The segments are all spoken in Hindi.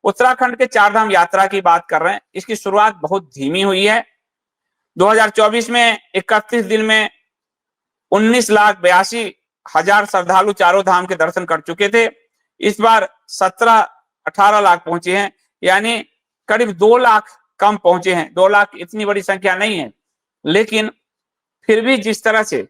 उत्तराखंड के चार धाम यात्रा की बात कर रहे हैं। इसकी शुरुआत बहुत धीमी हुई है। 2024 में 31 दिन में 19,82,000 श्रद्धालु चारों धाम के दर्शन कर चुके थे। इस बार 17-18 लाख पहुंचे हैं, यानी करीब 2 लाख कम पहुंचे हैं। 2 लाख इतनी बड़ी संख्या नहीं है, लेकिन फिर भी जिस तरह से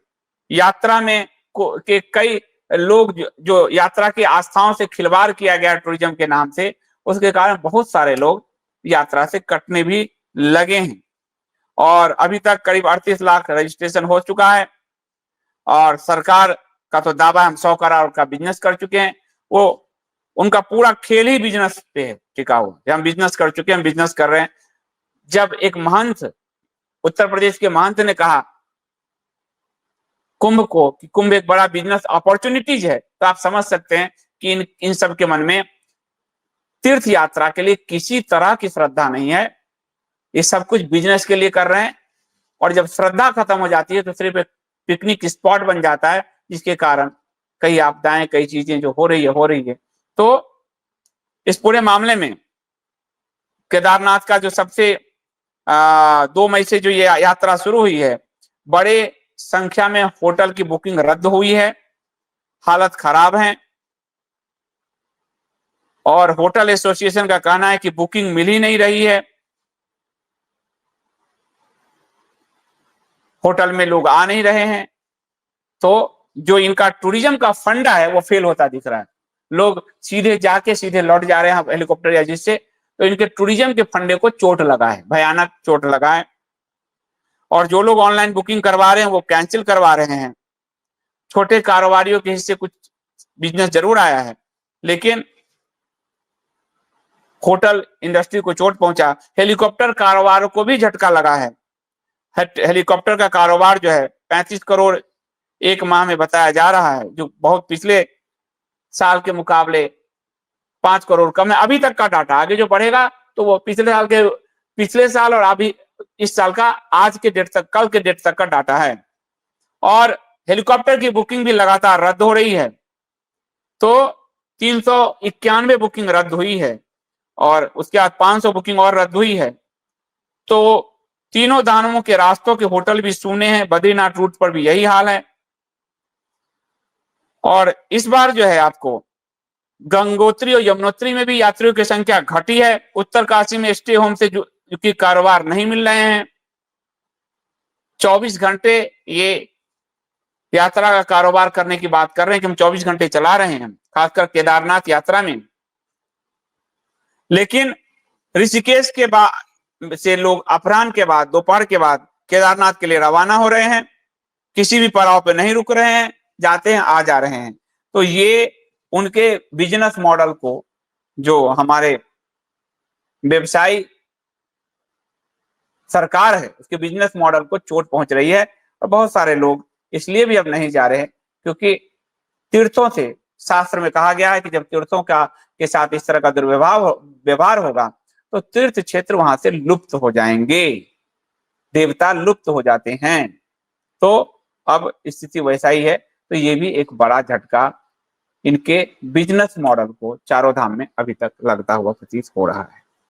यात्रा में के कई लोग जो यात्रा की आस्थाओं से खिलवाड़ किया गया टूरिज्म के नाम से, उसके कारण बहुत सारे लोग यात्रा से कटने भी लगे हैं। और अभी तक करीब 38 लाख रजिस्ट्रेशन हो चुका है और सरकार का तो दावा हम 100 करोड़ का बिजनेस कर चुके हैं। वो उनका पूरा खेल ही बिजनेस पे है टिका हुआ। हम बिजनेस कर चुके हैं, हम बिजनेस कर रहे हैं। जब एक महंत, उत्तर प्रदेश के महंत ने कहा कुंभ को कि कुंभ एक बड़ा बिजनेस अपॉर्चुनिटीज है, तो आप समझ सकते हैं कि इन सब के मन में तीर्थ यात्रा के लिए किसी तरह की श्रद्धा नहीं है। ये सब कुछ बिजनेस के लिए कर रहे हैं, और जब श्रद्धा खत्म हो जाती है तो सिर्फ एक पिकनिक स्पॉट बन जाता है, जिसके कारण कई आपदाएं, कई चीजें जो हो रही है। तो इस पूरे मामले में केदारनाथ का जो सबसे 2 मई से जो ये यात्रा शुरू हुई है, बड़े संख्या में होटल की बुकिंग रद्द हुई है, हालत खराब है। और होटल एसोसिएशन का कहना है कि बुकिंग मिल ही नहीं रही है, होटल में लोग आ नहीं रहे हैं। तो जो इनका टूरिज्म का फंडा है वो फेल होता दिख रहा है। लोग सीधे जाके सीधे लौट जा रहे हैं हेलीकॉप्टर या जिससे, तो इनके टूरिज्म के फंडे को चोट लगा है, भयानक चोट लगा है। और जो लोग ऑनलाइन बुकिंग करवा रहे हैं वो कैंसिल करवा रहे हैं। छोटे कारोबारियों के हिस्से कुछ बिजनेस जरूर आया है, लेकिन होटल इंडस्ट्री को चोट पहुंचा। हेलीकॉप्टर कारोबार को भी झटका लगा है। हेलीकॉप्टर का कारोबार जो है 35 करोड़ एक माह में बताया जा रहा है, जो बहुत पिछले साल के मुकाबले 5 करोड़ कम है। अभी तक का डाटा, आगे जो बढ़ेगा तो वो पिछले साल और अभी इस साल का आज के डेट तक, कल के डेट तक का डाटा है। और हेलीकॉप्टर की बुकिंग भी लगातार रद्द हो रही है। तो 391 बुकिंग रद्द हुई है और उसके बाद 500 बुकिंग और रद्द हुई है। तो तीनों धामों के रास्तों के होटल भी सूने हैं। बद्रीनाथ रूट पर भी यही हाल है। और इस बार जो है आपको गंगोत्री और यमुनोत्री में भी यात्रियों की संख्या घटी है। उत्तरकाशी में स्टे होम से जो कि कारोबार नहीं मिल रहे हैं। 24 घंटे ये यात्रा का कारोबार करने की बात कर रहे हैं कि हम 24 घंटे चला रहे हैं, खासकर केदारनाथ यात्रा में। लेकिन ऋषिकेश के बाद से लोग अपराह्न के बाद, दोपहर के बाद केदारनाथ के लिए रवाना हो रहे हैं। किसी भी पड़ाव पे नहीं रुक रहे हैं, जाते हैं, आ जा रहे हैं। तो ये उनके बिजनेस मॉडल को, जो हमारे व्यवसायी सरकार है, उसके बिजनेस मॉडल को चोट पहुंच रही है। और बहुत सारे लोग इसलिए भी अब नहीं जा रहे हैं क्योंकि तीर्थों से, शास्त्र में कहा गया है कि जब तीर्थों के साथ इस तरह का दुर्व्यवहार होगा तो तीर्थ क्षेत्र वहां से लुप्त हो जाएंगे, देवता लुप्त हो जाते हैं। तो अब स्थिति वैसा ही है। तो ये भी एक बड़ा झटका इनके बिजनेस मॉडल को चारों धाम में अभी तक लगता हुआ प्रतीत हो रहा है।